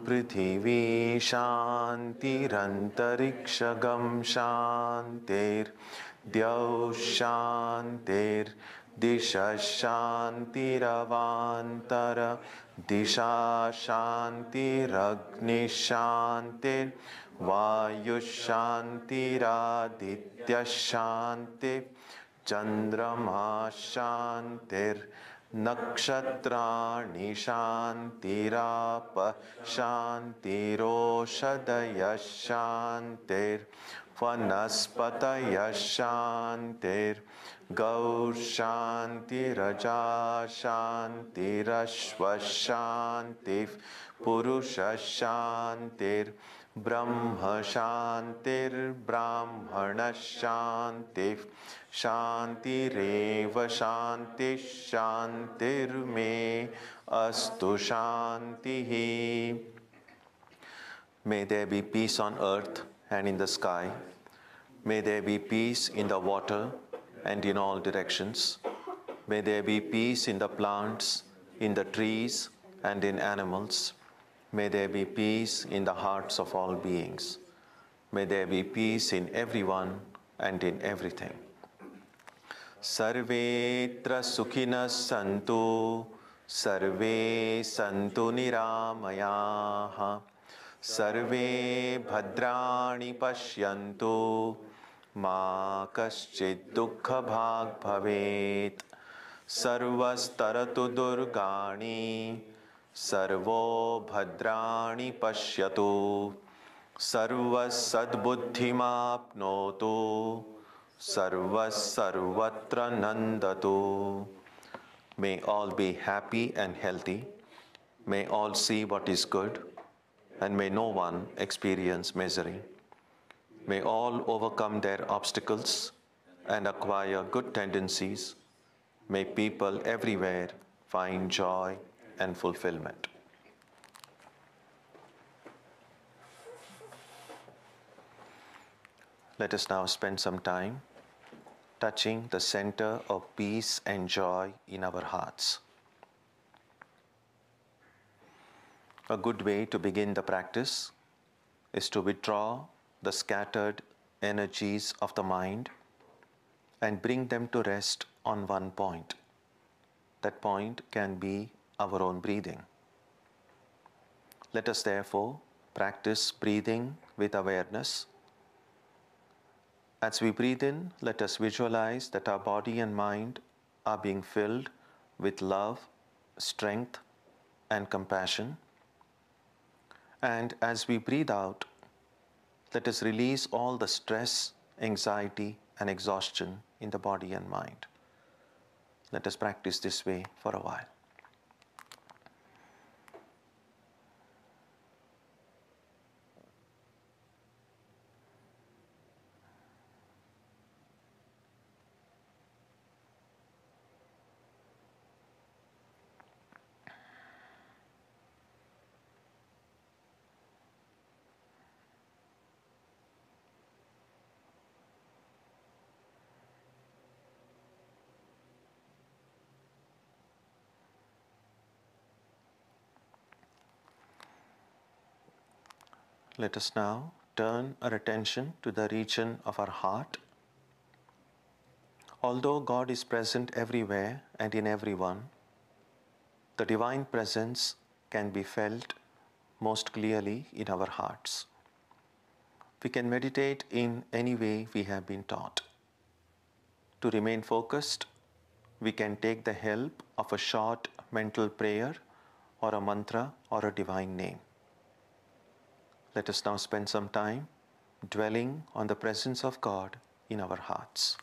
पृथिवी शान्तिरन्तरिक्षगं शान्तिर् द्यौः शान्तिर्दिशः शान्तिरवान्तर दिशा शान्तिरग्निः शान्तिर्वायुः शान्तिरादित्यः शान्तिः चन्द्रमा शान्तिर्नक्षत्राणि शान्तिराप शान्तिरोषधयः शान्तिर्वनस्पतयः शान्तिर्गौः शान्तिरजा शान्तिरश्वः शान्तिः पुरुषः शान्तिर्ब्रह्म शान्तिर्ब्राह्मणः शान्तिः शान्तिरेव शान्तिः शान्तिर्मे अस्तु शान्तिः. May there be peace on earth and in the sky. May there be peace in the water and in all directions. May there be peace in the plants, in the trees and in animals. May there be peace in the hearts of all beings. May there be peace in everyone and in everything. Sarvetra sukhinas santu, sarve santu niramayaha, sarve bhadrani pashyantu, ma kaschid dukkha bhag bhavet, sarvastaratu durgani, sarvo bhadrani pashyatu, sarvas sadbuddhimapnotu, sarvas sarvatra nandatu. May all be happy and healthy. May all see what is good, and may no one experience misery. May all overcome their obstacles and acquire good tendencies. May people everywhere find joy and fulfillment. Let us now spend some time touching the center of peace and joy in our hearts. A good way to begin the practice is to withdraw the scattered energies of the mind and bring them to rest on one point. That point can be our own breathing. Let us therefore practice breathing with awareness. As we breathe in, let us visualize that our body and mind are being filled with love, strength, and compassion. And as we breathe out, let us release all the stress, anxiety, and exhaustion in the body and mind. Let us practice this way for a while. Let us now turn our attention to the region of our heart. Although God is present everywhere and in everyone, the divine presence can be felt most clearly in our hearts. We can meditate in any way we have been taught. To remain focused, we can take the help of a short mental prayer or a mantra or a divine name. Let us now spend some time dwelling on the presence of God in our hearts.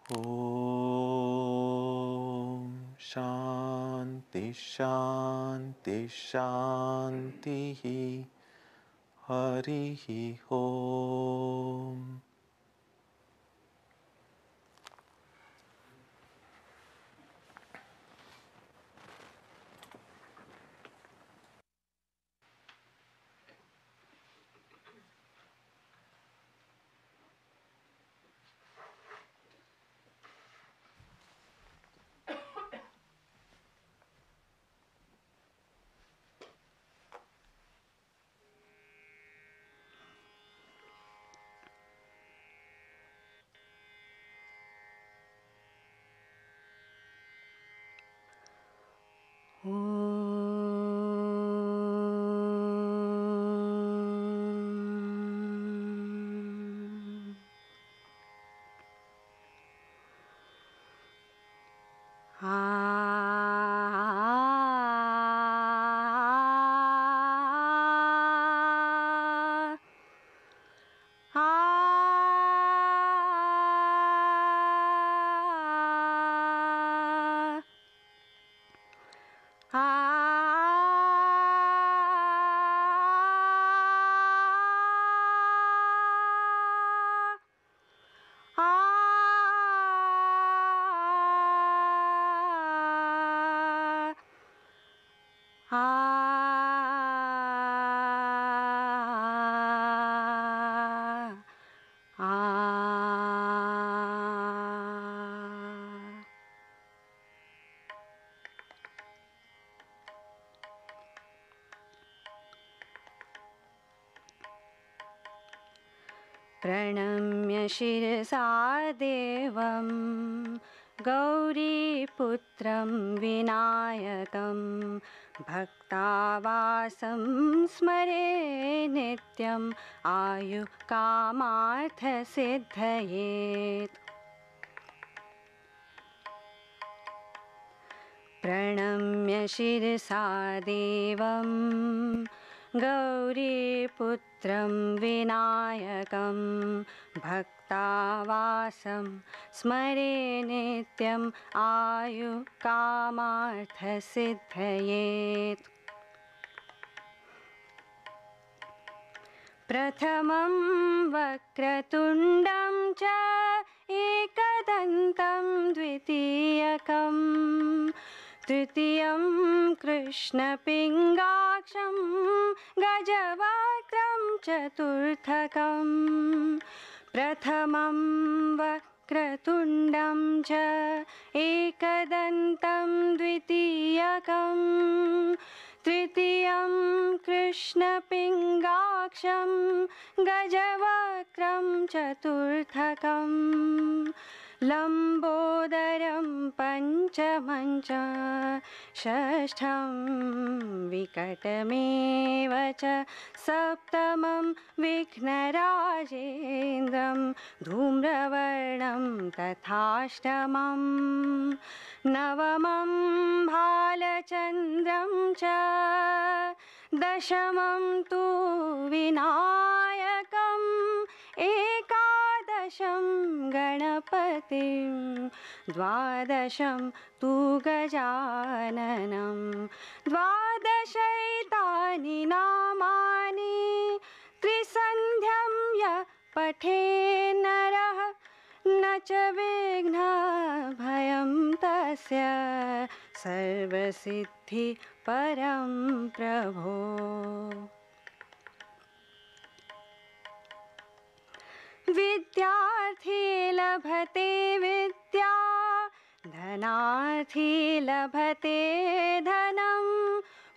Om Shanti Shanti Shanti Harihi Om. प्रणम्य शिरसा देवं गौरीपुत्रं विनायकं भक्तावासं स्मरे नित्यम् आयुकामार्थसिद्धये। प्रणम्य शिरसा देवं गौरीपुत्रं विनायकं भक्तावासं स्मरे नित्यम् आयुकामार्थसिद्धये। प्रथमं वक्रतुण्डं च एकदन्तं द्वितीयकं तृतीयं कृष्णपिङ्गाक्षं गजवक्त्रं चतुर्थकं। प्रथमं वक्रतुण्डं च एकदन्तं द्वितीयकं तृतीयं कृष्णपिङ्गाक्षं गजवक्त्रं चतुर्थकं। लम्बोदरं पञ्चमं च षष्ठं विकटमेव च सप्तमं विघ्नराजेन्द्रं धूम्रवर्णं तथाष्टमं। नवमं भालचन्द्रं च दशमं तु विनायकम् एकादशं गणपतिं द्वादशं तु गजाननं। द्वादशैतानि नामानि त्रिसन्ध्यं यः पठेन्नरः न च विघ्नभयं तस्य सर्वसिद्धि परं प्रभो। विद्यार्थी लभते विद्या धनार्थी लभते धनं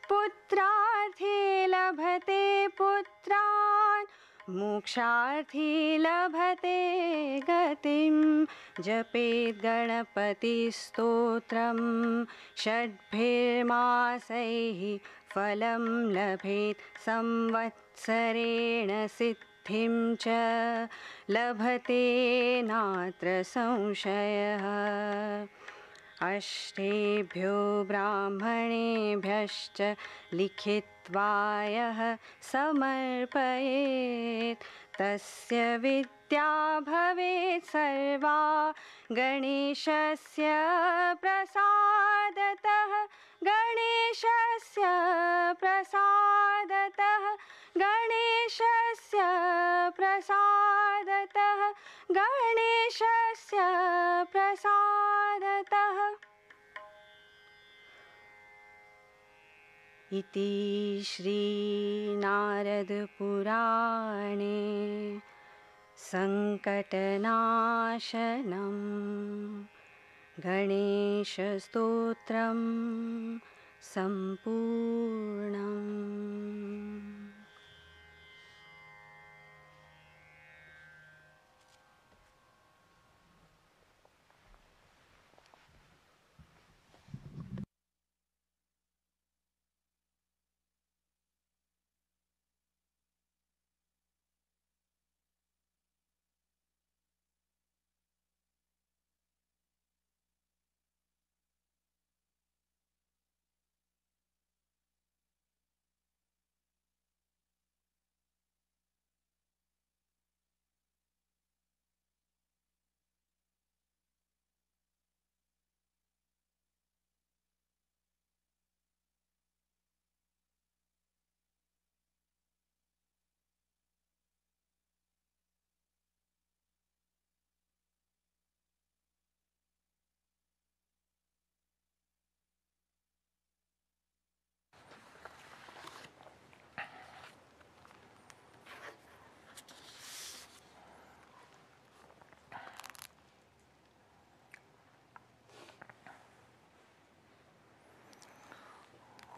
पुत्रार्थी लभते पुत्रान् मोक्षार्थी लभते गतिं। जपेत् गणपतिस्तोत्रं षड्भिर्मासैः फलं लभेत् संवत्सरेण सिद्धिं च लभते नात्र संशयः। अष्टेभ्यो ब्राह्मणेभ्यश्च लिखित्वा यः समर्पयेत् तस्य विद्या भवेत् सर्वा गणेशस्य प्रसादतः गणेशस्य प्रसादतः गणेशस्य प्रसादतः गणेशस्य प्रसादतः इति श्रीनारदपुराणे सङ्कटनाशनं गणेशस्तोत्रं सम्पूर्णम्।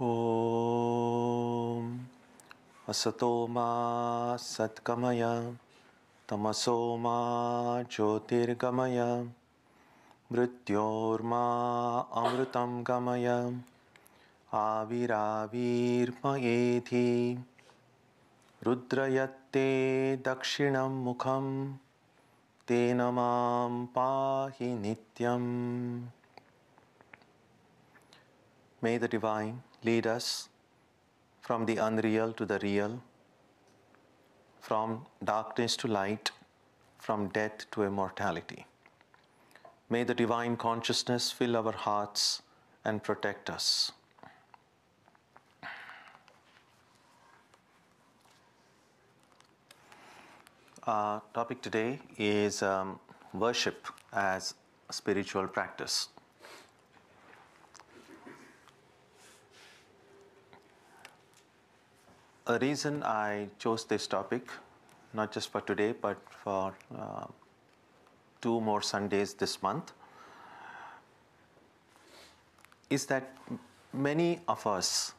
Om Asato Ma Satkamaya Tamaso Ma Jyotirgamaya Mrityorma Amritam Gamaya Aviravirmayedhi Rudrayatte Dakshinam Mukham Tenamam Pahi Nityam. May the Divine lead us from the unreal to the real, from darkness to light, from death to immortality. May the Divine Consciousness fill our hearts and protect us. Our topic today is worship as a spiritual practice. A reason I chose this topic, not just for today, but for 2 more Sundays this month, is that many of us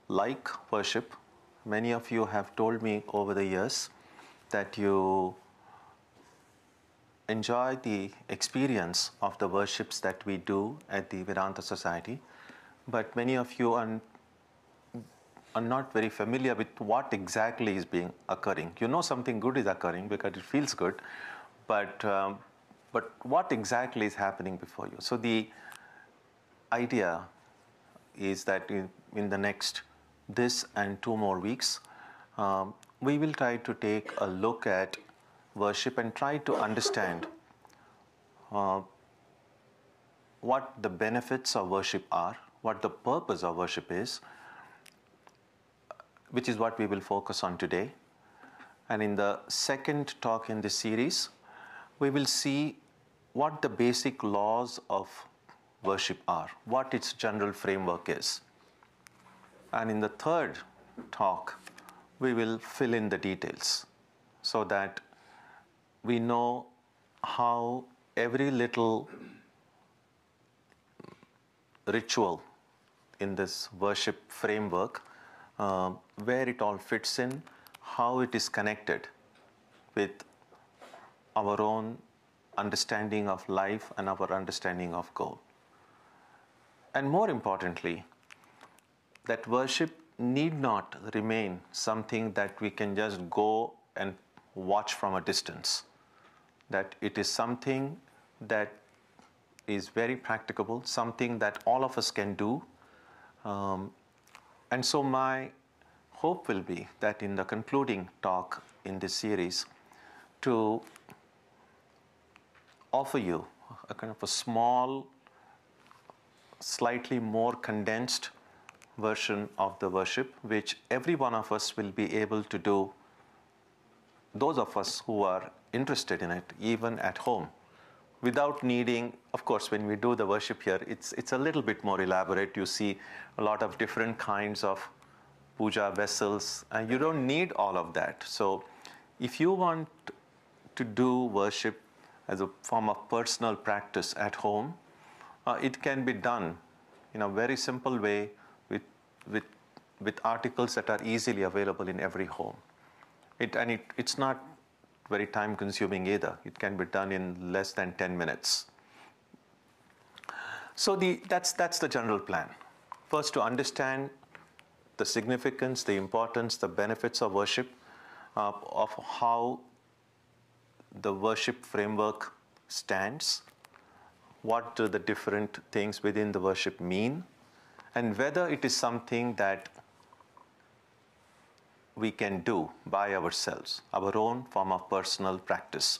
like worship. Many of you have told me over the years that you enjoy the experience of the worships that we do at the Vedanta Society, but many of you are not very familiar with what exactly is being occurring. You know something good is occurring because it feels good, but what exactly is happening before you? So the idea is that in the next this and 2 more weeks, we will try to take a look at worship and try to understand what the benefits of worship are, what the purpose of worship is, which is what we will focus on today. And in the second talk in this series, we will see what the basic laws of worship are, what its general framework is. And in the third talk, we will fill in the details so that we know how every little ritual in this worship framework, where it all fits in, how it is connected with our own understanding of life and our understanding of goal. And more importantly, that worship need not remain something that we can just go and watch from a distance. That it is something that is very practicable, something that all of us can do. And so my hope will be that in the concluding talk in this series, to offer you a kind of a small, slightly more condensed version of the worship, which every one of us will be able to do, those of us who are interested in it, even at home, without needing, of course, when we do the worship here, it's a little bit more elaborate. You see a lot of different kinds of puja vessels, and you don't need all of that. So if you want to do worship as a form of personal practice at home, it can be done in a very simple way with articles that are easily available in every home. It's not very time consuming either. It can be done in less than 10 minutes. So that's the general plan. First, to understand the significance, the importance, the benefits of worship, of how the worship framework stands, what do the different things within the worship mean, and whether it is something that we can do by ourselves, our own form of personal practice.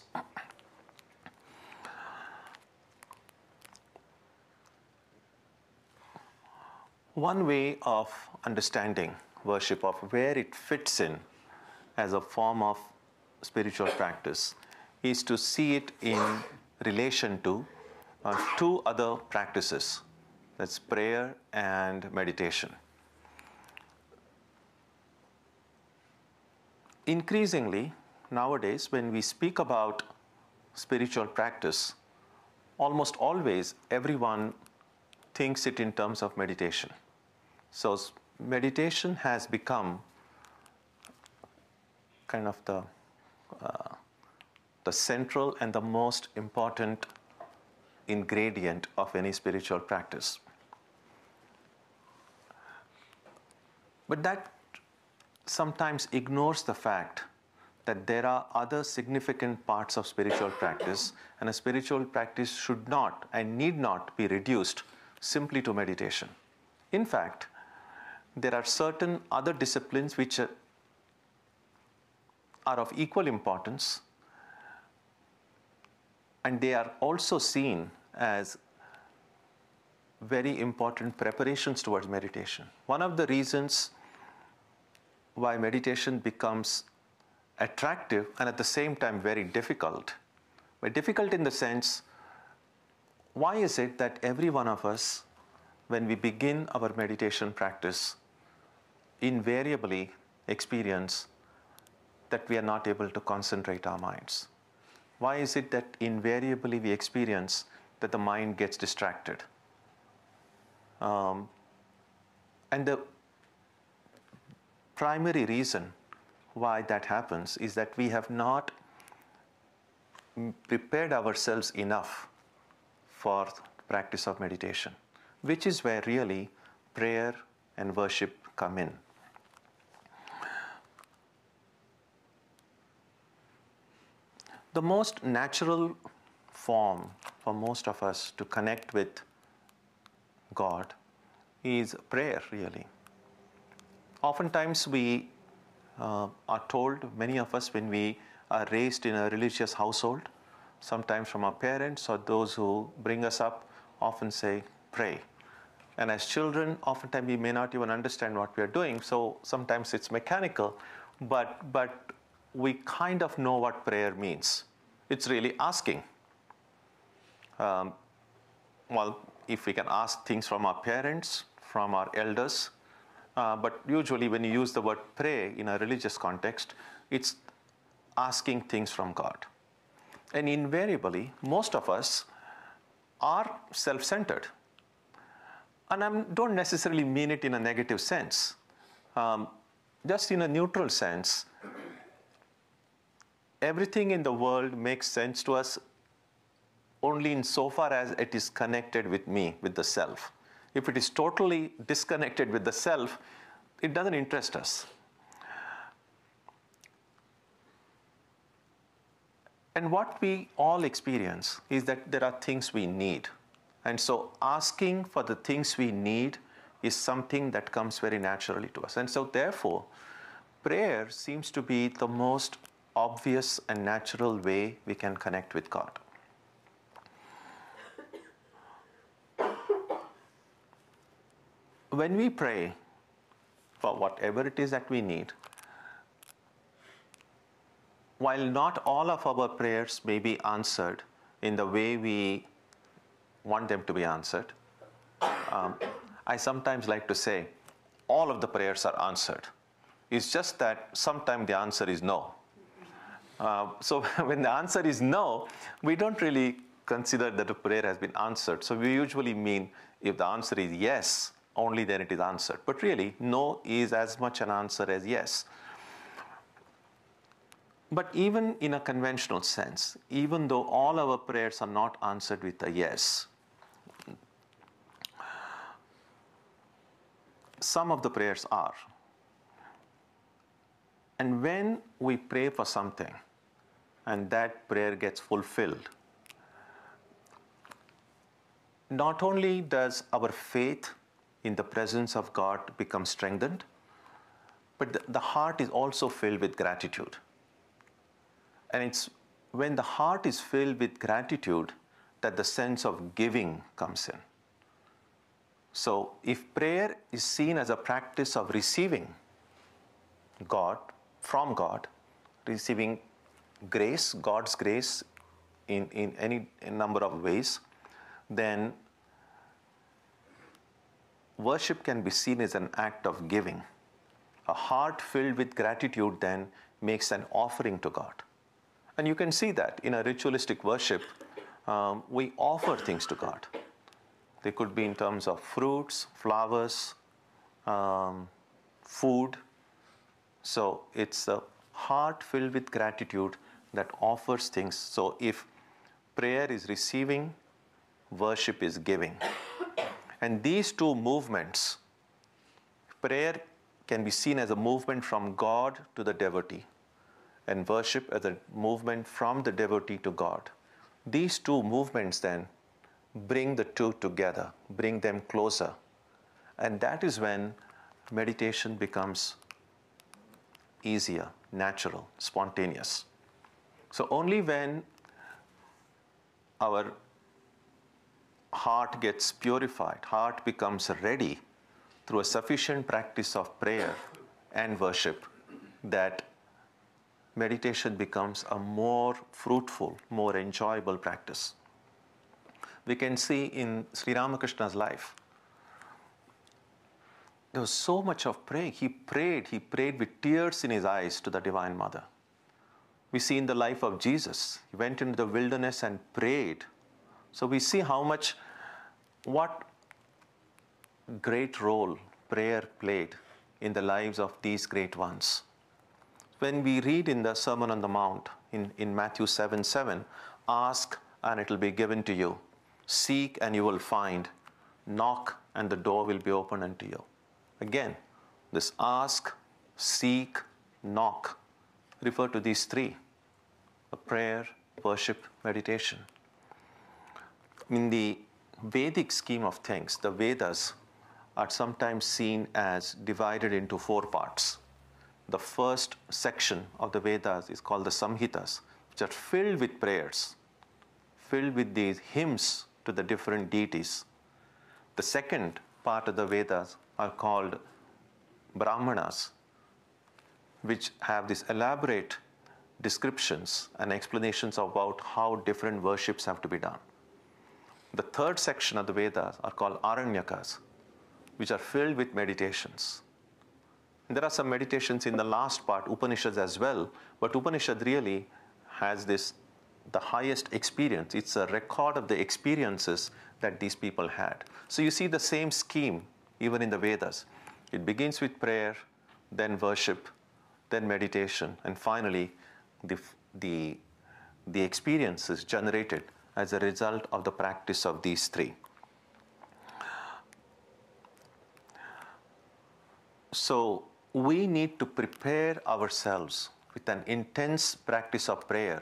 One way of understanding worship, of where it fits in as a form of spiritual practice, is to see it in relation to two other practices. That's prayer and meditation. Increasingly, nowadays, when we speak about spiritual practice, almost always everyone thinks it in terms of meditation. So meditation has become kind of the central and the most important ingredient of any spiritual practice. But that sometimes ignores the fact that there are other significant parts of spiritual practice, and a spiritual practice should not and need not be reduced simply to meditation. In fact, there are certain other disciplines which are of equal importance, and they are also seen as very important preparations towards meditation. One of the reasons why meditation becomes attractive and at the same time very difficult, but difficult in the sense, why is it that every one of us, when we begin our meditation practice, invariably experience that we are not able to concentrate our minds? Why is it that invariably we experience that the mind gets distracted? And the primary reason why that happens is that we have not prepared ourselves enough for the practice of meditation, which is where really prayer and worship come in. The most natural form for most of us to connect with God is prayer, really. Oftentimes we are told, many of us, when we are raised in a religious household, sometimes from our parents or those who bring us up, often say, pray. And as children, oftentimes we may not even understand what we are doing, so sometimes it's mechanical, but we kind of know what prayer means. It's really asking. Well, if we can ask things from our parents, from our elders, but usually when you use the word pray in a religious context, it's asking things from God. And invariably, most of us are self-centered. And I don't necessarily mean it in a negative sense. Just in a neutral sense, everything in the world makes sense to us only insofar as it is connected with me, with the self. If it is totally disconnected with the self, it doesn't interest us. And what we all experience is that there are things we need. And so asking for the things we need is something that comes very naturally to us. And so therefore, prayer seems to be the most obvious and natural way we can connect with God. when we pray for whatever it is that we need, while not all of our prayers may be answered in the way we want them to be answered, I sometimes like to say all of the prayers are answered. It's just that sometimes the answer is no. So when the answer is no, we don't really consider that the prayer has been answered. So we usually mean if the answer is yes, only then it is answered. But really, no is as much an answer as yes. But even in a conventional sense, even though all our prayers are not answered with a yes, some of the prayers are. And when we pray for something and that prayer gets fulfilled, not only does our faith in the presence of God become strengthened, but the heart is also filled with gratitude. And it's when the heart is filled with gratitude that the sense of giving comes in. So if prayer is seen as a practice of receiving God, from God, receiving grace, God's grace in any number of ways, then worship can be seen as an act of giving. A heart filled with gratitude then makes an offering to God. And you can see that in a ritualistic worship, we offer things to God. They could be in terms of fruits, flowers, food. So it's a heart filled with gratitude that offers things. So if prayer is receiving, worship is giving. And these two movements, prayer can be seen as a movement from God to the devotee, and worship as a movement from the devotee to God. These two movements then bring the two together, bring them closer. And that is when meditation becomes easier, natural, spontaneous. So only when our heart gets purified, heart becomes ready through a sufficient practice of prayer and worship, that meditation becomes a more fruitful, more enjoyable practice. We can see in Sri Ramakrishna's life, there was so much of praying. He prayed with tears in his eyes to the Divine Mother. We see in the life of Jesus, he went into the wilderness and prayed. So we see what great role prayer played in the lives of these great ones. When we read in the Sermon on the Mount, in Matthew 7:7, ask and it will be given to you. Seek and you will find. Knock and the door will be opened unto you. Again, this ask, seek, knock refer to these three: prayer, worship, meditation. In the Vedic scheme of things, the Vedas are sometimes seen as divided into 4 parts. The first section of the Vedas is called the Samhitas, which are filled with prayers, filled with these hymns to the different deities. The second part of the Vedas are called Brahmanas, which have these elaborate descriptions and explanations about how different worships have to be done. The third section of the Vedas are called Aranyakas, which are filled with meditations. And there are some meditations in the last part, Upanishads as well, but Upanishad really has the highest experience. It's a record of the experiences that these people had. So you see the same scheme even in the Vedas. It begins with prayer, then worship, then meditation, and finally the experience is generated as a result of the practice of these three. So we need to prepare ourselves with an intense practice of prayer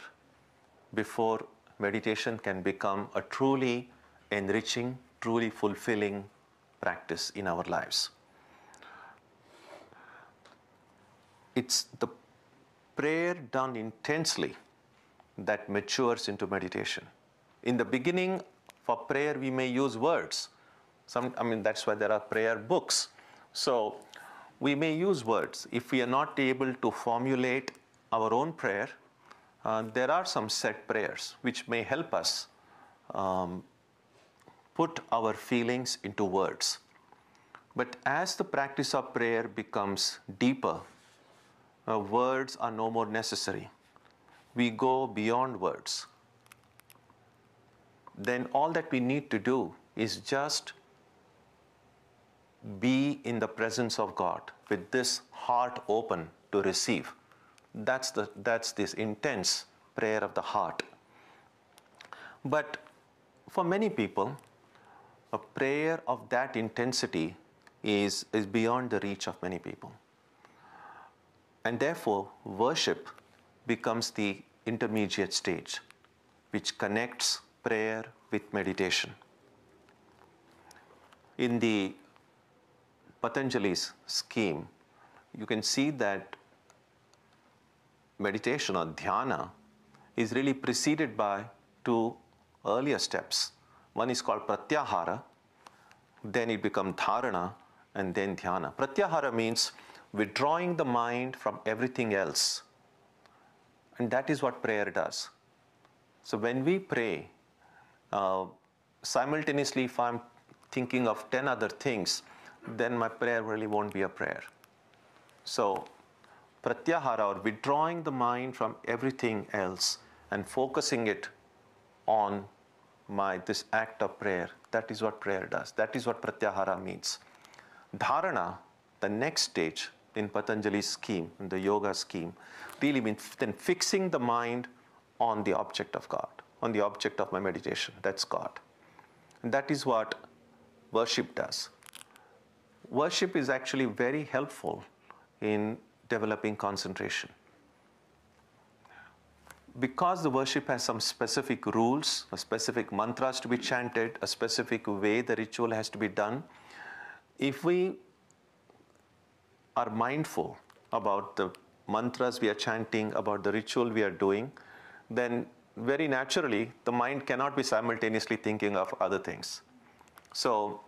before meditation can become a truly enriching, truly fulfilling practice in our lives. It's the prayer done intensely that matures into meditation. In the beginning, for prayer, we may use words, That's why there are prayer books. So we may use words. If we are not able to formulate our own prayer, there are some set prayers which may help us put our feelings into words. But as the practice of prayer becomes deeper, words are no more necessary. We go beyond words. Then all that we need to do is just be in the presence of God with this heart open to receive. That's this intense prayer of the heart. But for many people, a prayer of that intensity is beyond the reach of many people. And therefore, worship becomes the intermediate stage, which connects prayer with meditation. In the Patanjali's scheme, you can see that meditation or dhyana is really preceded by two earlier steps. One is called pratyahara, then it becomes dharana, and then dhyana. Pratyahara means withdrawing the mind from everything else. And that is what prayer does. So when we pray, simultaneously if I'm thinking of 10 other things, then my prayer really won't be a prayer. So pratyahara, or withdrawing the mind from everything else and focusing it on this act of prayer, that is what prayer does. That is what pratyahara means. Dharana, the next stage in Patanjali's scheme, in the yoga scheme, really means then fixing the mind on the object of God, on the object of my meditation. That's God. And that is what worship does. Worship is actually very helpful in developing concentration. Because the worship has some specific rules, a specific mantras to be chanted, a specific way the ritual has to be done, if we are mindful about the mantras we are chanting, about the ritual we are doing, then very naturally the mind cannot be simultaneously thinking of other things. So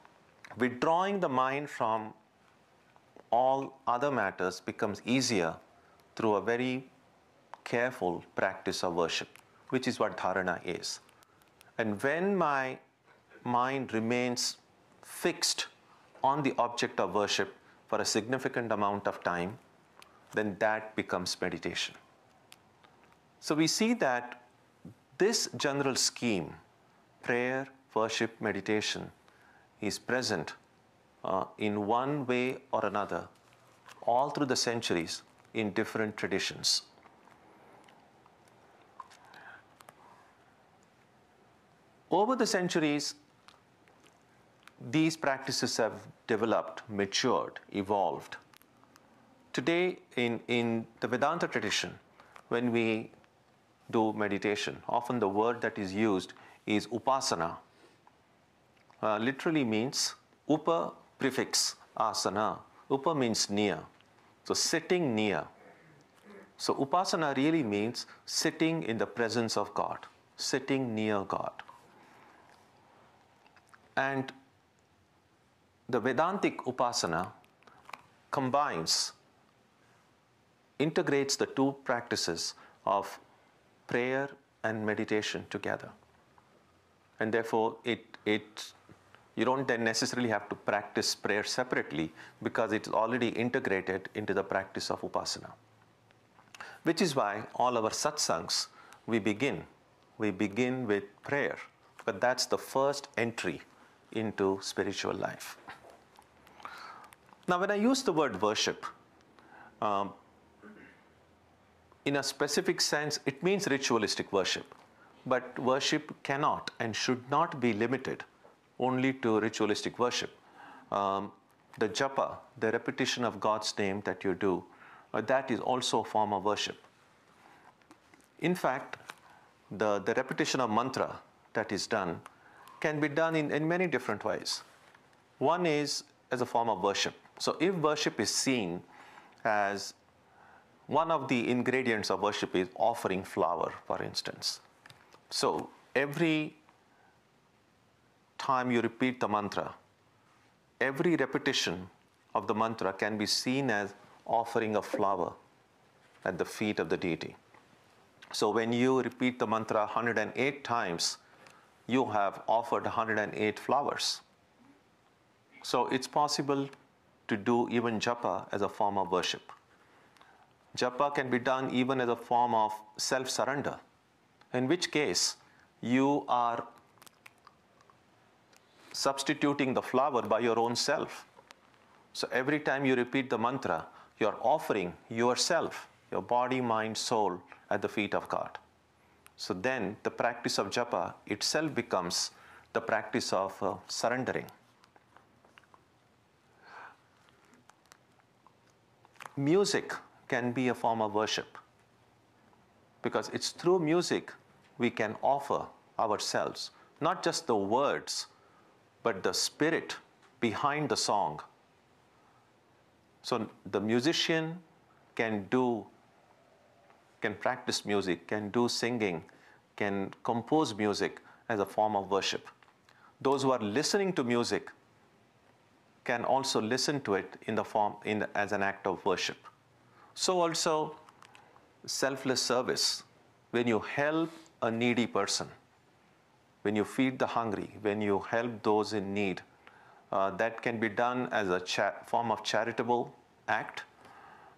withdrawing the mind from all other matters becomes easier through a very careful practice of worship, which is what dharana is. And when my mind remains fixed on the object of worship for a significant amount of time, then that becomes meditation. So we see that this general scheme, prayer, worship, meditation, is present in one way or another all through the centuries in different traditions. Over the centuries, these practices have developed, matured, evolved. Today, in the Vedanta tradition, when we do meditation, often the word that is used is upasana. Literally means upa prefix asana. Upa means near. So sitting near. So upasana really means sitting in the presence of God, sitting near God. And the Vedantic upasana integrates the two practices of prayer and meditation together. And therefore, you don't then necessarily have to practice prayer separately because it's already integrated into the practice of upasana. Which is why all our satsangs, we begin with prayer, but that's the first entry into spiritual life. Now, when I use the word worship, in a specific sense, it means ritualistic worship. But worship cannot and should not be limited only to ritualistic worship. The japa, the repetition of God's name that you do, that is also a form of worship. In fact, the repetition of mantra that is done can be done in many different ways. One is as a form of worship. So if worship is seen as one of the ingredients of worship is offering flower, for instance. So every time you repeat the mantra, every repetition of the mantra can be seen as offering a flower at the feet of the deity. So when you repeat the mantra 108 times, you have offered 108 flowers. So it's possible to do even japa as a form of worship. Japa can be done even as a form of self-surrender, in which case you are substituting the flower by your own self. So every time you repeat the mantra, you're offering yourself, your body, mind, soul at the feet of God. So then the practice of japa itself becomes the practice of surrendering. Music can be a form of worship, because it's through music we can offer ourselves, not just the words, but the spirit behind the song. So the musician can practice music, can do singing, can compose music as a form of worship. Those who are listening to music can also listen to it as an act of worship. So also selfless service, when you help a needy person, when you feed the hungry, when you help those in need, that can be done as a form of charitable act,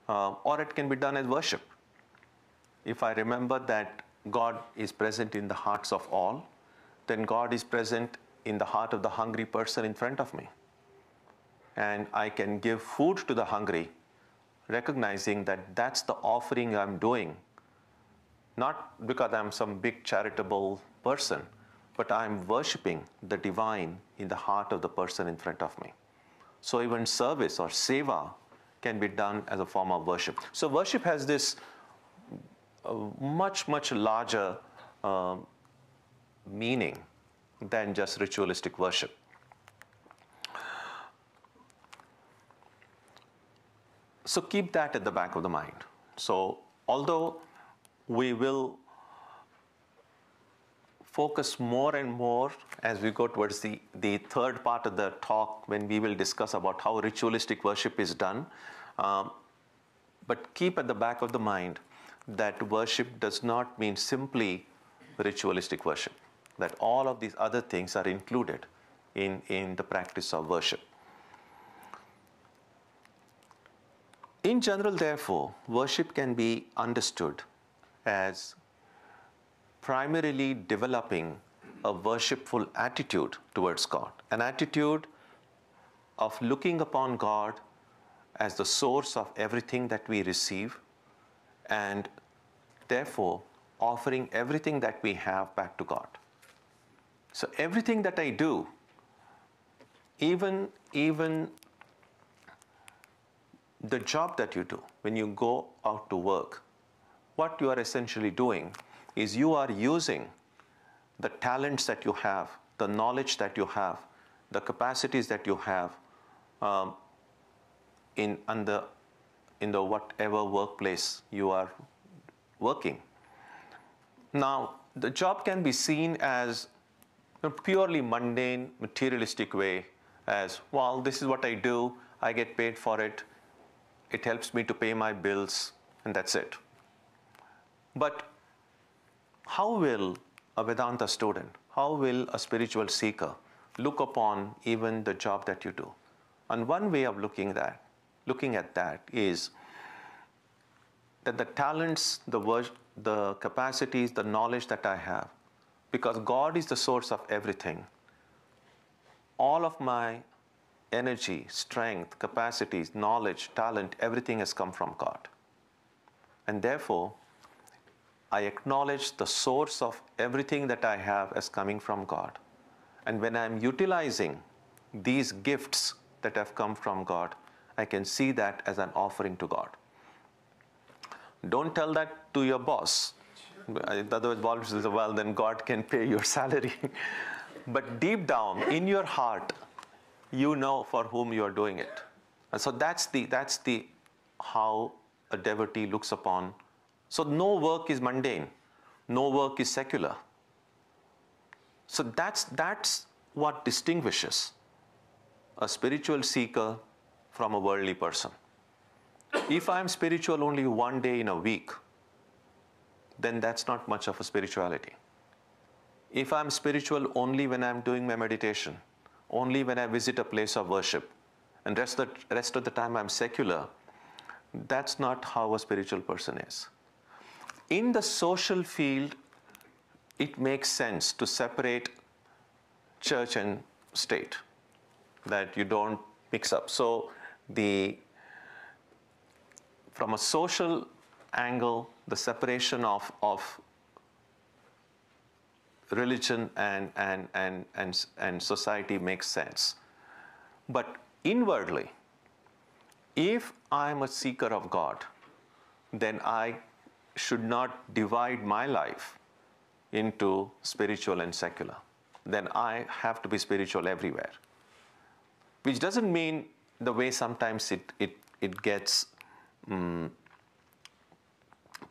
or it can be done as worship. If I remember that God is present in the hearts of all, then God is present in the heart of the hungry person in front of me. And I can give food to the hungry, recognizing that that's the offering I'm doing, not because I'm some big charitable person, but I'm worshiping the divine in the heart of the person in front of me. So even service or seva can be done as a form of worship. So worship has this much larger meaning than just ritualistic worship. So keep that at the back of the mind. So although we will focus more and more as we go towards the third part of the talk, when we will discuss about how ritualistic worship is done, but keep at the back of the mind that worship does not mean simply ritualistic worship, that all of these other things are included in the practice of worship. In general, therefore, worship can be understood as primarily developing a worshipful attitude towards God, an attitude of looking upon God as the source of everything that we receive, and therefore offering everything that we have back to God. So everything that I do, even the job that you do, when you go out to work, what you are essentially doing is you are using the talents that you have, the knowledge that you have, the capacities that you have in the whatever workplace you are working. Now, the job can be seen as a purely mundane, materialistic way, as, well, this is what I do, I get paid for it, it helps me to pay my bills, and that's it. But how will a Vedanta student, how will a spiritual seeker look upon even the job that you do? And one way of looking at that is that the talents, the capacities, the knowledge that I have, because God is the source of everything, all of my energy, strength, capacities, knowledge, talent, everything has come from God. And therefore, I acknowledge the source of everything that I have as coming from God. And when I'm utilizing these gifts that have come from God, I can see that as an offering to God. Don't tell that to your boss. Otherwise, boss says, well, then God can pay your salary. But deep down, in your heart, you know for whom you are doing it. And so that's how a devotee looks upon. So no work is mundane, no work is secular. So that's what distinguishes a spiritual seeker from a worldly person. If I'm spiritual only one day in a week, then that's not much of a spirituality. If I'm spiritual only when I'm doing my meditation, only when I visit a place of worship, and rest of the time I'm secular, that's not how a spiritual person is. In the social field, it makes sense to separate church and state, that you don't mix up. So from a social angle, the separation of religion and society makes sense. But inwardly, if I'm a seeker of God, then I should not divide my life into spiritual and secular. Then I have to be spiritual everywhere. Which doesn't mean the way sometimes it gets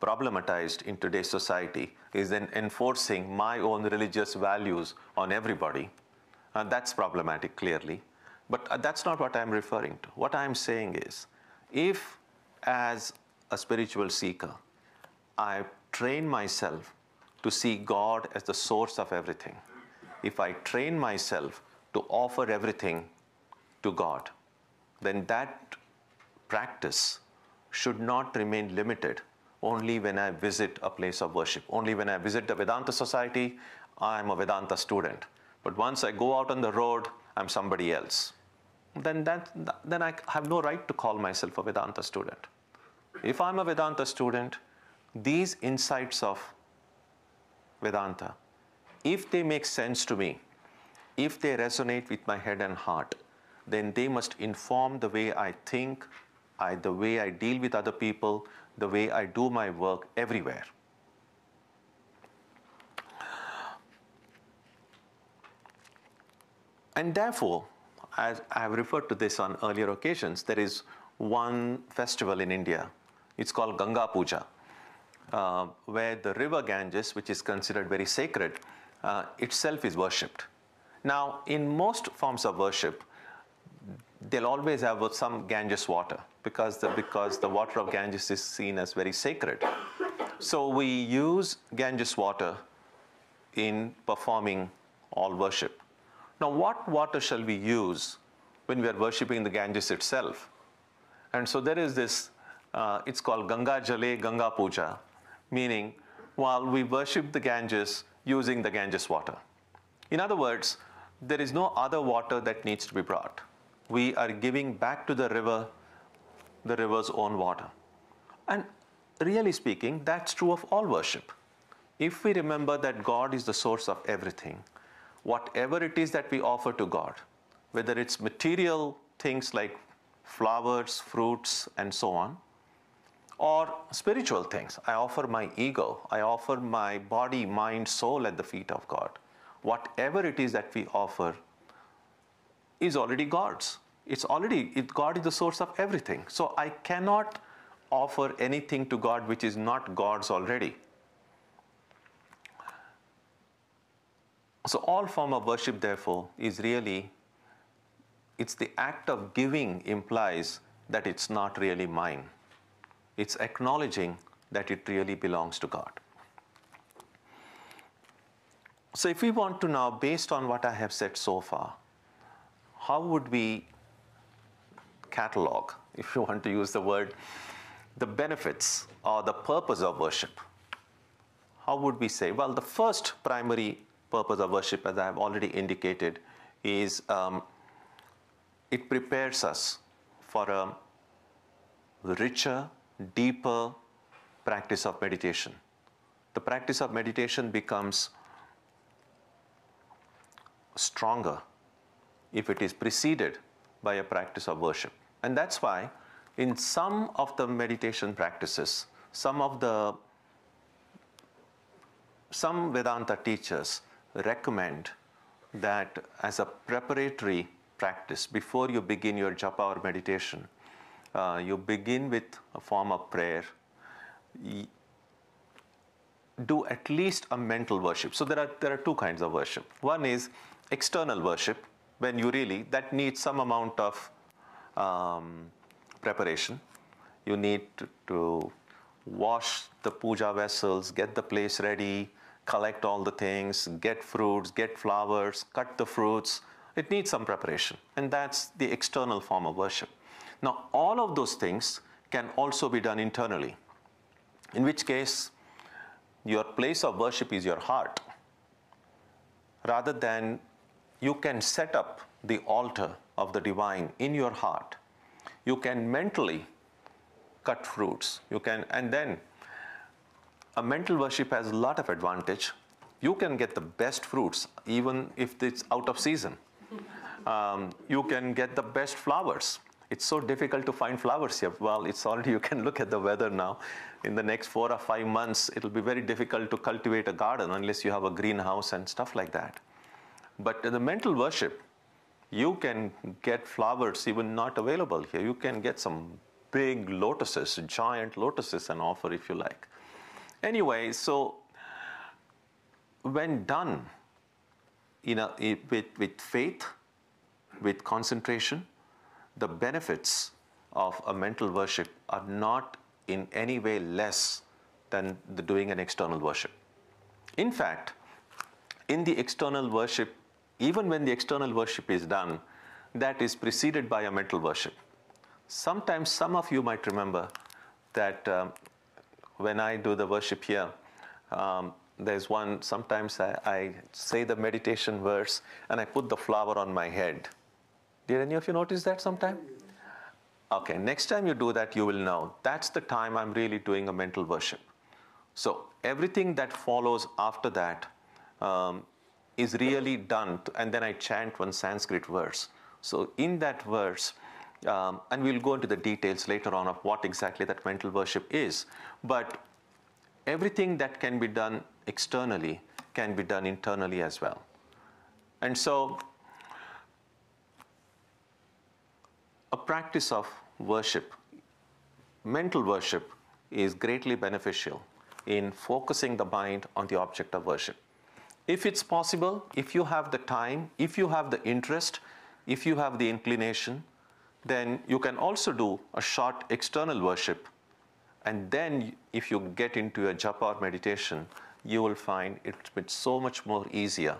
problematized in today's society is then enforcing my own religious values on everybody. And that's problematic, clearly. But that's not what I'm referring to. What I'm saying is, if as a spiritual seeker, I train myself to see God as the source of everything, if I train myself to offer everything to God, then that practice should not remain limited only when I visit a place of worship. Only when I visit the Vedanta society, I'm a Vedanta student. But once I go out on the road, I'm somebody else. Then I have no right to call myself a Vedanta student. If I'm a Vedanta student, these insights of Vedanta, if they make sense to me, if they resonate with my head and heart, then they must inform the way I think, the way I deal with other people, the way I do my work everywhere. And therefore, as I have referred to this on earlier occasions, there is one festival in India. It's called Ganga Puja, where the river Ganges, which is considered very sacred, itself is worshipped. Now, in most forms of worship, they'll always have some Ganges water because the water of Ganges is seen as very sacred. So we use Ganges water in performing all worship. Now, what water shall we use when we are worshipping the Ganges itself? And so there is this, it's called Ganga Jale Ganga Puja, meaning while we worship the Ganges using the Ganges water. In other words, there is no other water that needs to be brought. We are giving back to the river, the river's own water. And really speaking, that's true of all worship. If we remember that God is the source of everything, whatever it is that we offer to God, whether it's material things like flowers, fruits, and so on, or spiritual things, I offer my ego, I offer my body, mind, soul at the feet of God. Whatever it is that we offer is already God's. God is the source of everything. So I cannot offer anything to God which is not God's already. So all form of worship, therefore, is really, it's the act of giving implies that it's not really mine. It's acknowledging that it really belongs to God. So if we want to now, based on what I have said so far, how would we catalog, if you want to use the word, the benefits or the purpose of worship? How would we say? Well, the first primary purpose of worship, as I have already indicated, is it prepares us for a richer, deeper practice of meditation. The practice of meditation becomes stronger if it is preceded by a practice of worship. And that's why in some of the meditation practices, some Vedanta teachers recommend that as a preparatory practice, before you begin your japa or meditation, you begin with a form of prayer. Do at least a mental worship. So there are two kinds of worship. One is external worship, when you really, that needs some amount of preparation. You need to wash the puja vessels, get the place ready, collect all the things, get fruits, get flowers, cut the fruits. It needs some preparation, and that's the external form of worship. Now, all of those things can also be done internally, in which case your place of worship is your heart. Rather than, you can set up the altar of the divine in your heart. You can mentally cut fruits. You can, and then a mental worship has a lot of advantage. You can get the best fruits, even if it's out of season. You can get the best flowers. It's so difficult to find flowers here. Well, it's already, you can look at the weather now. In the next 4 or 5 months, it'll be very difficult to cultivate a garden unless you have a greenhouse and stuff like that. But in the mental worship, you can get flowers even not available here. You can get some big lotuses, giant lotuses, and offer if you like. Anyway, so when done with faith, with concentration, the benefits of a mental worship are not in any way less than doing an external worship. In fact, in the external worship, even when the external worship is done, that is preceded by a mental worship. Sometimes some of you might remember that when I do the worship here, there's one, sometimes I say the meditation verse and I put the flower on my head. Did any of you notice that sometime? Okay, next time you do that, you will know. That's the time I'm really doing a mental worship. So everything that follows after that is really done, and then I chant one Sanskrit verse. So in that verse, and we'll go into the details later on of what exactly that mental worship is, but everything that can be done externally can be done internally as well. And so a practice of worship, mental worship, is greatly beneficial in focusing the mind on the object of worship. If it's possible, if you have the time, if you have the interest, if you have the inclination, then you can also do a short external worship. And then if you get into a japa or meditation, you will find it's so much more easier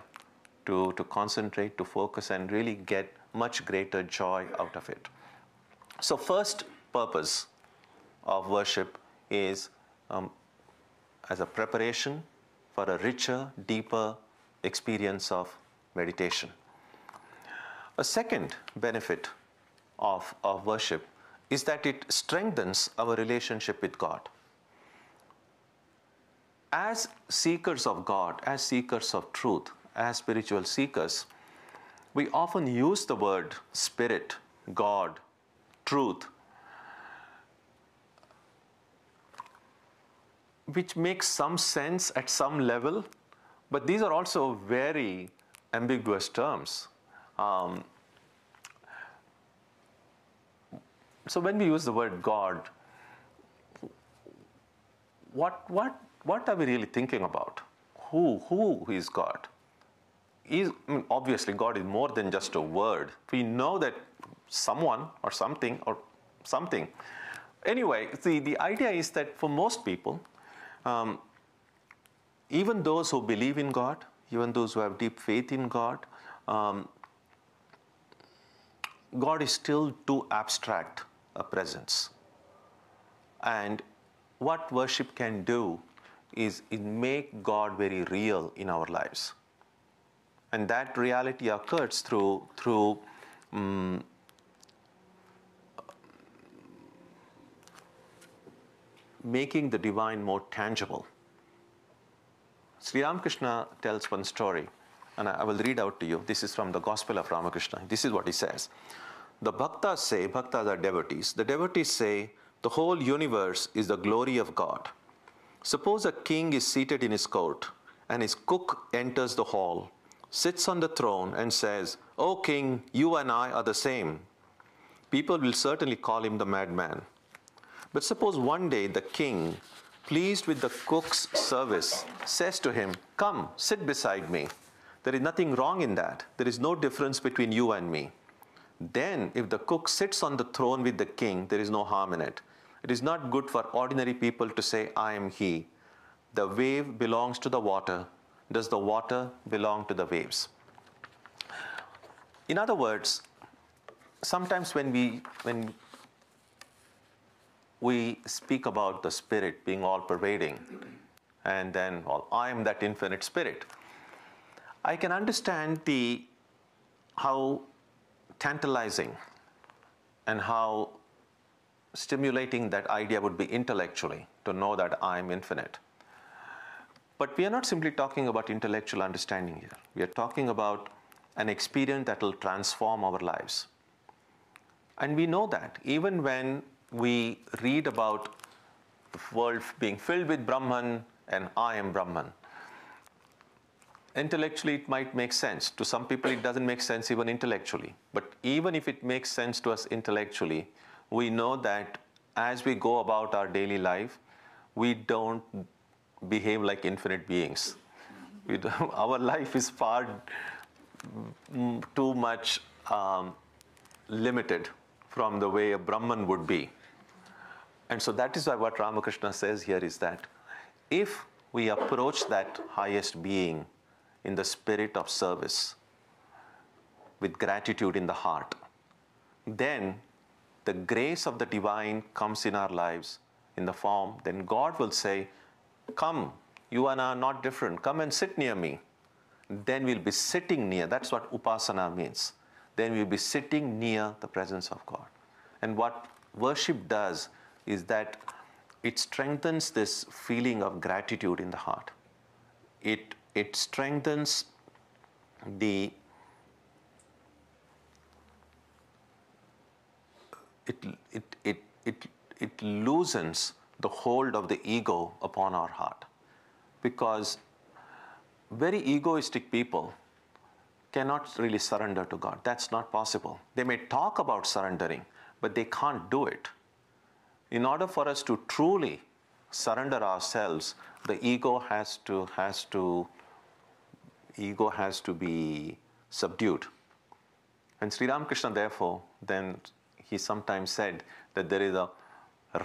to concentrate, to focus, and really get much greater joy out of it. So first purpose of worship is as a preparation for a richer, deeper experience of meditation. A second benefit of worship is that it strengthens our relationship with God. As seekers of God, as seekers of truth, as spiritual seekers, we often use the word spirit, God, truth, which makes some sense at some level, but these are also very ambiguous terms. So when we use the word God, what are we really thinking about? Who is God? Obviously, God is more than just a word. We know that someone or something or something. Anyway, the idea is that for most people, even those who believe in God, even those who have deep faith in God, God is still too abstract a presence. And what worship can do is make God very real in our lives. And that reality occurs through making the divine more tangible. Sri Ramakrishna tells one story, and I will read out to you. This is from the Gospel of Ramakrishna. This is what he says. The bhaktas say, bhaktas are devotees, the devotees say, the whole universe is the glory of God. Suppose a king is seated in his court, and his cook enters the hall, sits on the throne, and says, "O king, you and I are the same." People will certainly call him the madman. But suppose one day the king, pleased with the cook's service, says to him, "Come, sit beside me." There is nothing wrong in that. There is no difference between you and me. Then, if the cook sits on the throne with the king, there is no harm in it. It is not good for ordinary people to say, I am he. The wave belongs to the water. Does the water belong to the waves? In other words, sometimes when we speak about the spirit being all pervading, and then, well, I am that infinite spirit, I can understand how tantalizing and how stimulating that idea would be intellectually, to know that I am infinite. But we are not simply talking about intellectual understanding here. We are talking about an experience that will transform our lives. And we know that even when we read about the world being filled with Brahman and I am Brahman, intellectually it might make sense. To some people it doesn't make sense even intellectually. But even if it makes sense to us intellectually, we know that as we go about our daily life, we don't behave like infinite beings. Our life is far too much limited from the way a Brahman would be. And so that is why what Ramakrishna says here is that if we approach that highest being in the spirit of service, with gratitude in the heart, then the grace of the divine comes in our lives in the form, then God will say, come, you and I are not different, come and sit near me. Then we'll be sitting near, that's what upasana means. Then we'll be sitting near the presence of God. And what worship does is that it strengthens this feeling of gratitude in the heart. It strengthens it loosens the hold of the ego upon our heart. Because very egoistic people cannot really surrender to God. That's not possible. They may talk about surrendering, but they can't do it. In order for us to truly surrender ourselves, the ego has to be subdued. And Sri Ramakrishna, therefore, then he sometimes said that there is a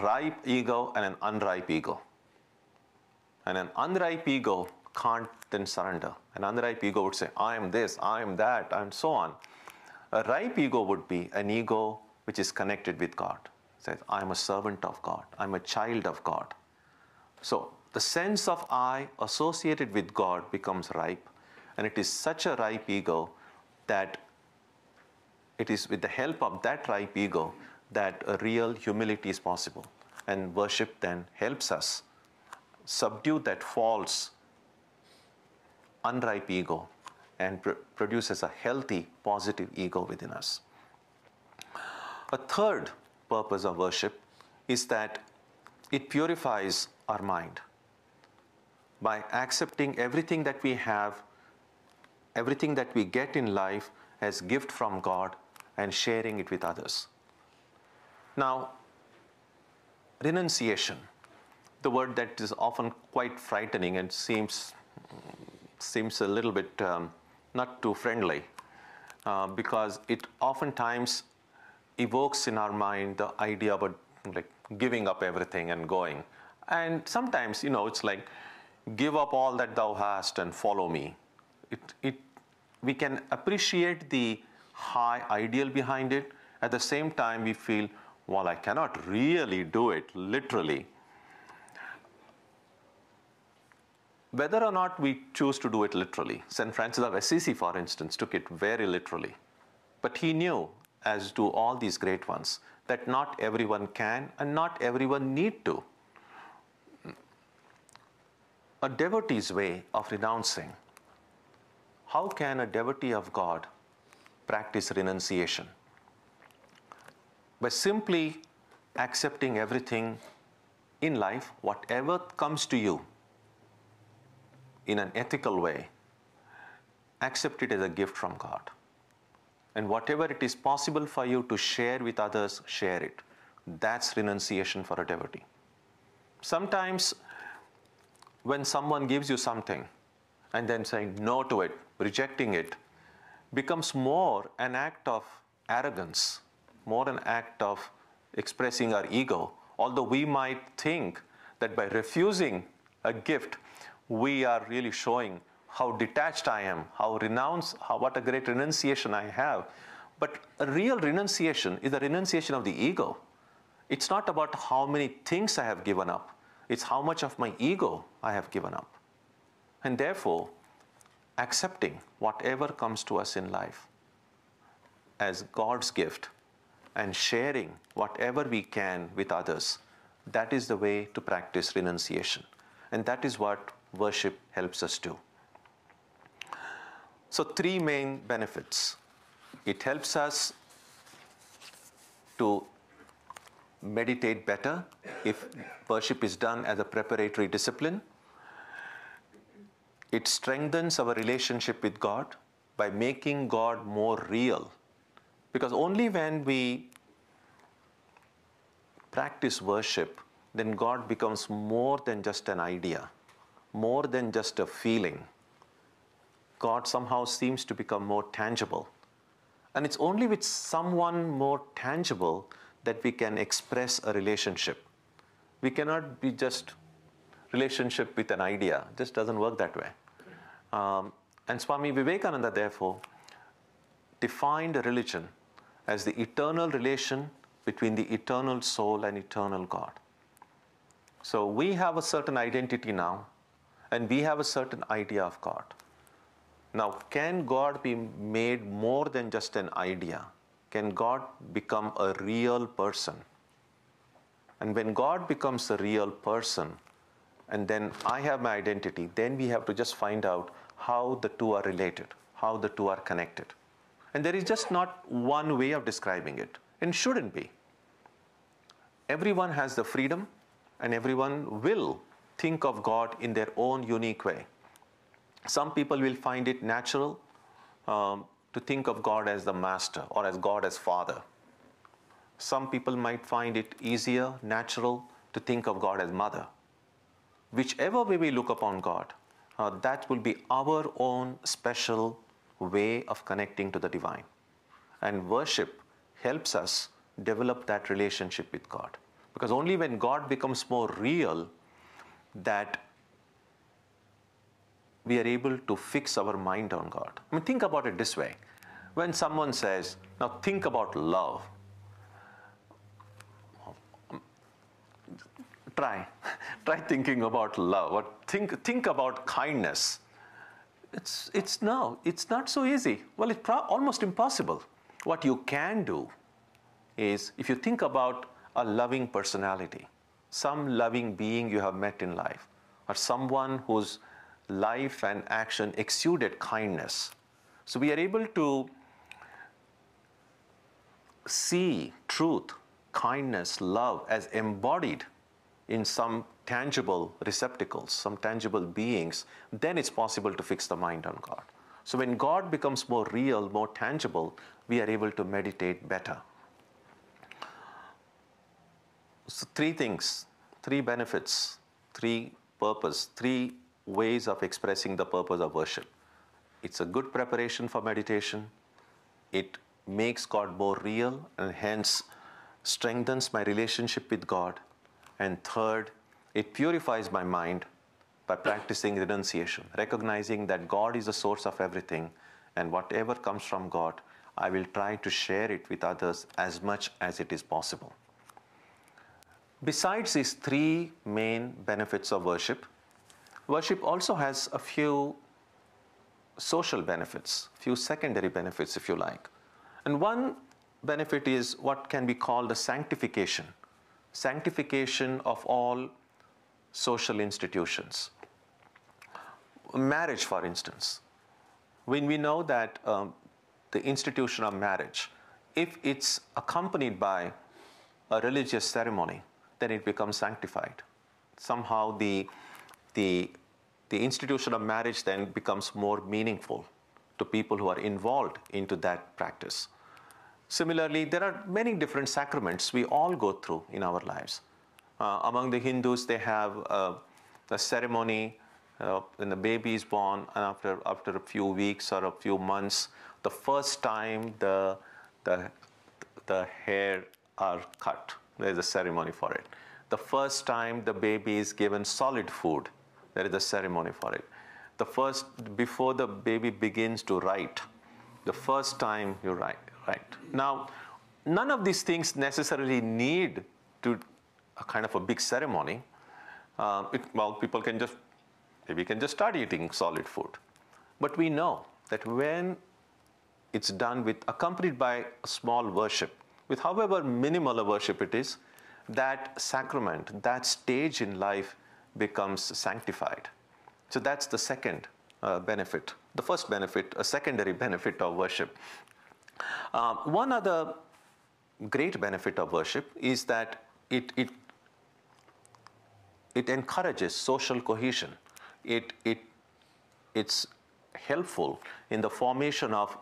ripe ego and an unripe ego. And an unripe ego can't then surrender. An unripe ego would say, I am this, I am that, and so on. A ripe ego would be an ego which is connected with God. It says, I am a servant of God, I am a child of God. So the sense of I associated with God becomes ripe, and it is such a ripe ego that it is with the help of that ripe ego that a real humility is possible. And worship then helps us subdue that false, unripe ego and produces a healthy, positive ego within us. A third purpose of worship is that it purifies our mind. By accepting everything that we have, everything that we get in life as gift from God and sharing it with others. Now, renunciation, the word that is often quite frightening and seems a little bit not too friendly, because it oftentimes evokes in our mind the idea about like giving up everything and going. And sometimes, it's like, give up all that thou hast and follow me. We can appreciate the high ideal behind it. At the same time, we feel, well, I cannot really do it literally. Whether or not we choose to do it literally, St. Francis of Assisi, for instance, took it very literally. But he knew, as do all these great ones, that not everyone can and not everyone need to. A devotee's way of renouncing. How can a devotee of God practice renunciation? By simply accepting everything in life, whatever comes to you, in an ethical way, accept it as a gift from God. And whatever it is possible for you to share with others, share it. That's renunciation for a devotee. Sometimes when someone gives you something and then saying no to it, rejecting it, becomes more an act of arrogance, more an act of expressing our ego. Although we might think that by refusing a gift, we are really showing how detached I am, what a great renunciation I have. But a real renunciation is the renunciation of the ego. It's not about how many things I have given up. It's how much of my ego I have given up. And therefore, accepting whatever comes to us in life as God's gift and sharing whatever we can with others, that is the way to practice renunciation. And that is what worship helps us do. So 3 main benefits. It helps us to meditate better if worship is done as a preparatory discipline. It strengthens our relationship with God by making God more real. Because only when we practice worship, then God becomes more than just an idea, more than just a feeling. God somehow seems to become more tangible. And it's only with someone more tangible that we can express a relationship. We cannot be just relationship with an idea. It just doesn't work that way. And Swami Vivekananda, therefore, defined religion as the eternal relation between the eternal soul and eternal God. So we have a certain identity now, and we have a certain idea of God. Now, can God be made more than just an idea? Can God become a real person? And when God becomes a real person, and then I have my identity, then we have to just find out how the two are related, how the two are connected. And there is just not one way of describing it, and shouldn't be. Everyone has the freedom, and everyone will think of God in their own unique way. Some people will find it natural to think of God as the master or as God as father. Some people might find it easier, natural to think of God as mother. Whichever way we look upon God, that will be our own special way of connecting to the divine. And worship helps us develop that relationship with God. Because only when God becomes more real that we are able to fix our mind on God. I mean, think about it this way. When someone says, now think about love, try thinking about love, or think about kindness. It's not so easy. Well, it's almost impossible. What you can do is, if you think about a loving personality, some loving being you have met in life, or someone whose life and action exuded kindness. So we are able to see truth, kindness, love as embodied in some tangible receptacles, some tangible beings. Then it's possible to fix the mind on God. So when God becomes more real, more tangible, we are able to meditate better. So 3 things, 3 benefits, 3 purpose, 3 ways of expressing the purpose of worship. It's a good preparation for meditation. It makes God more real and hence strengthens my relationship with God. And third, it purifies my mind by practicing renunciation, recognizing that God is the source of everything, and whatever comes from God, I will try to share it with others as much as it is possible. Besides these 3 main benefits of worship, worship also has a few social benefits, few secondary benefits, if you like. And one benefit is what can be called the sanctification of all social institutions. Marriage, for instance. When we know that the institution of marriage, if it's accompanied by a religious ceremony, then it becomes sanctified. Somehow the institution of marriage then becomes more meaningful to people who are involved into that practice. Similarly, there are many different sacraments we all go through in our lives. Among the Hindus, they have a ceremony When the baby is born, and after a few weeks or a few months, the first time the hair are cut, there is a ceremony for it. The first time the baby is given solid food, there is a ceremony for it. Before the baby begins to write, the first time you write. Now, none of these things necessarily need to a kind of a big ceremony. People can just start eating solid food. But we know that when it's done accompanied by a small worship, with however minimal a worship it is, that sacrament, that stage in life becomes sanctified. So that's the second benefit. The first benefit, a secondary benefit of worship. One other great benefit of worship is that it encourages social cohesion. It's helpful in the formation of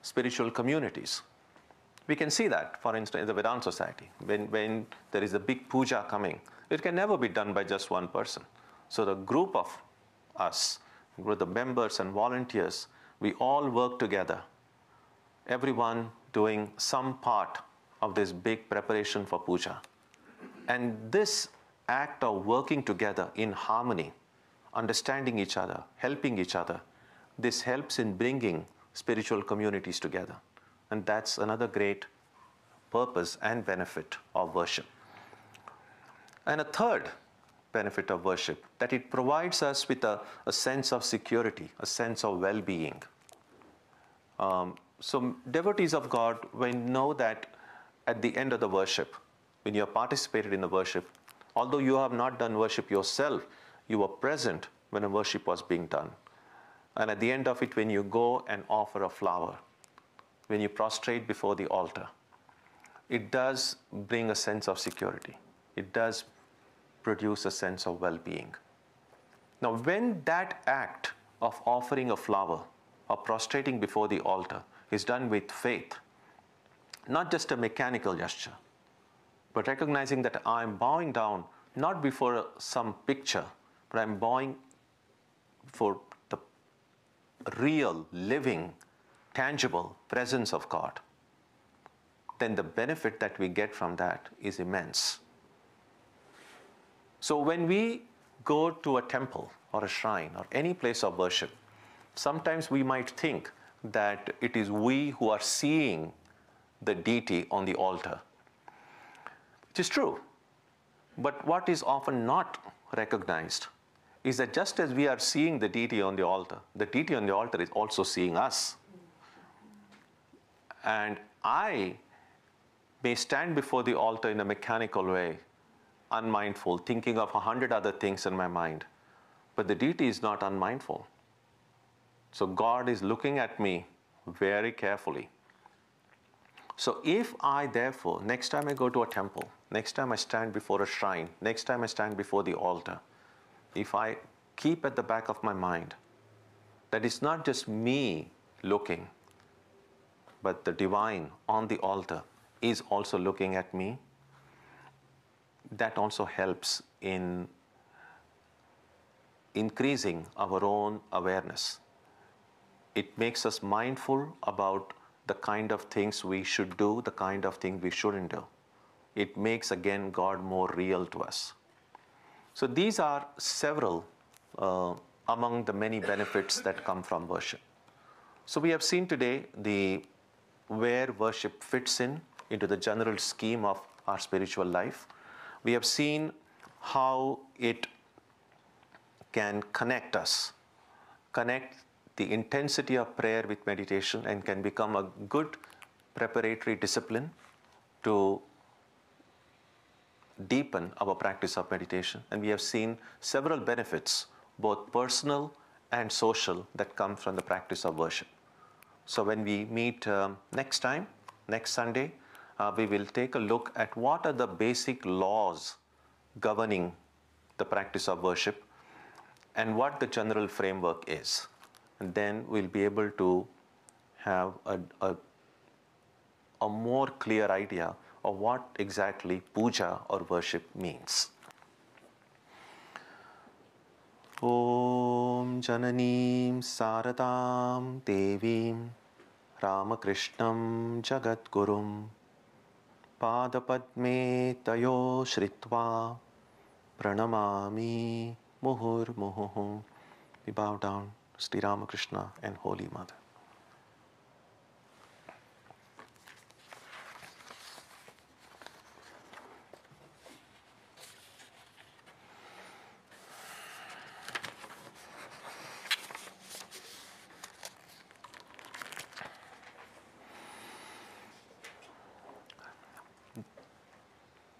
spiritual communities. We can see that, for instance, in the Vedanta society. When there is a big puja coming, it can never be done by just one person. So the group of us, with the members and volunteers, we all work together, everyone doing some part of this big preparation for puja. And this act of working together in harmony, understanding each other, helping each other, this helps in bringing spiritual communities together. And that's another great purpose and benefit of worship. And a third benefit of worship, that it provides us with a sense of security, a sense of well-being. So devotees of God, we know that at the end of the worship, when you have participated in the worship, although you have not done worship yourself, you were present when a worship was being done. And at the end of it, when you go and offer a flower, when you prostrate before the altar, it does bring a sense of security. It does produce a sense of well-being. Now, when that act of offering a flower or prostrating before the altar is done with faith, not just a mechanical gesture, but recognizing that I'm bowing down not before some picture, but I'm bowing for the real, living, tangible presence of God, then the benefit that we get from that is immense. So when we go to a temple or a shrine or any place of worship, sometimes we might think that it is we who are seeing the deity on the altar. It is true. But what is often not recognized is that just as we are seeing the deity on the altar is also seeing us. And I may stand before the altar in a mechanical way, unmindful, thinking of 100 other things in my mind. But the deity is not unmindful. So God is looking at me very carefully. So if I therefore, next time I go to a temple, next time I stand before a shrine, next time I stand before the altar, if I keep at the back of my mind that it's not just me looking, but the divine on the altar is also looking at me, that also helps in increasing our own awareness. It makes us mindful about the kind of things we should do, the kind of things we shouldn't do. It makes, again, God more real to us. So these are several among the many benefits that come from worship. So we have seen today where worship fits into the general scheme of our spiritual life. We have seen how it can connect us, connect the intensity of prayer with meditation, and can become a good preparatory discipline to deepen our practice of meditation. And we have seen several benefits, both personal and social, that come from the practice of worship. So when we meet next time, next Sunday, we will take a look at what are the basic laws governing the practice of worship and what the general framework is. And then we'll be able to have a more clear idea of what exactly puja or worship means. Om Jananim Saradam Devim Ramakrishnam Jagadgurum Padapadme Tayo Shritva Pranamami Muhur Muhuhu. We bow down, Sri Ramakrishna and Holy Mother.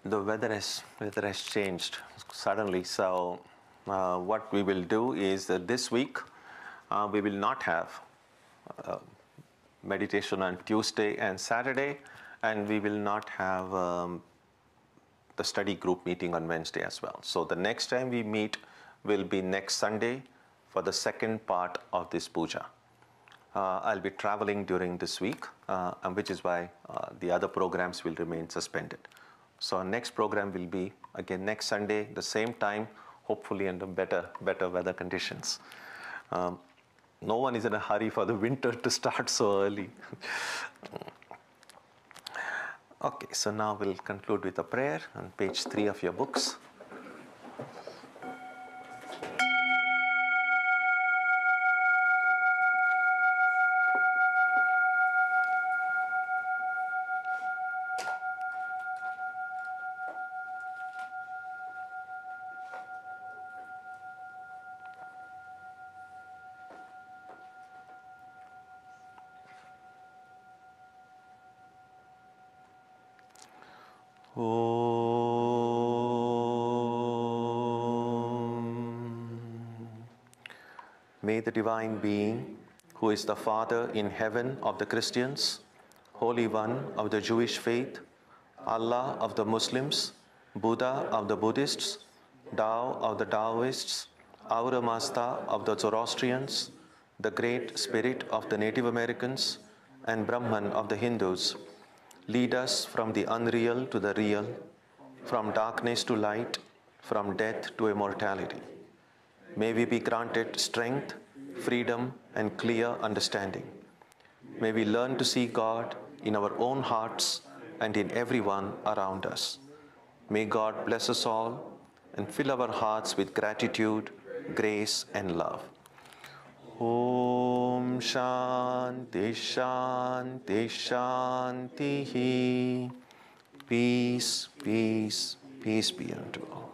The weather has changed suddenly, so what we will do is this week we will not have meditation on Tuesday and Saturday, and we will not have the study group meeting on Wednesday as well. So the next time we meet will be next Sunday for the second part of this puja. I'll be traveling during this week, and which is why the other programs will remain suspended. So our next program will be again next Sunday, the same time, hopefully under better weather conditions. No one is in a hurry for the winter to start so early. Okay, so now we'll conclude with a prayer on page 3 of your books. May the Divine Being, who is the Father in heaven of the Christians, Holy One of the Jewish faith, Allah of the Muslims, Buddha of the Buddhists, Tao of the Taoists, Ahura Mazda of the Zoroastrians, the Great Spirit of the Native Americans, and Brahman of the Hindus, lead us from the unreal to the real, from darkness to light, from death to immortality. May we be granted strength, freedom, and clear understanding. May we learn to see God in our own hearts and in everyone around us. May God bless us all and fill our hearts with gratitude, grace, and love. Om Shanti Shanti Shanti. Peace, peace, peace be unto all.